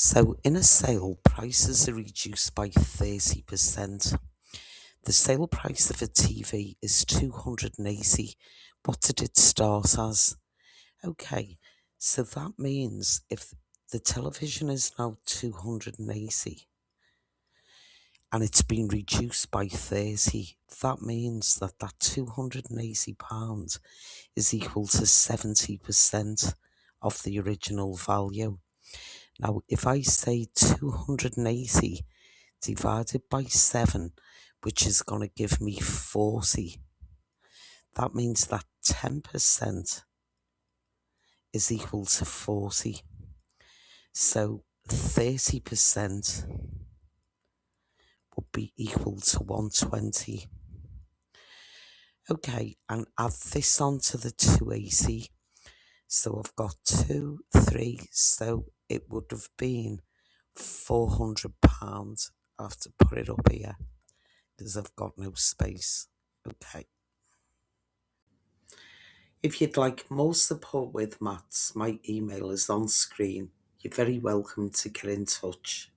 So in a sale, prices are reduced by 30%. The sale price of a TV is 280. What did it start as? Okay, so that means if the television is now 280 and it's been reduced by 30, that means that £280 is equal to 70% of the original value. Now, if I say 280 divided by 7, which is going to give me 40, that means that 10% is equal to 40. So 30% would be equal to 120. Okay, and add this on to the 280. So I've got 2, 3, so it would have been £400. I have to put it up here because I've got no space. Okay. If you'd like more support with maths, my email is on screen. You're very welcome to get in touch.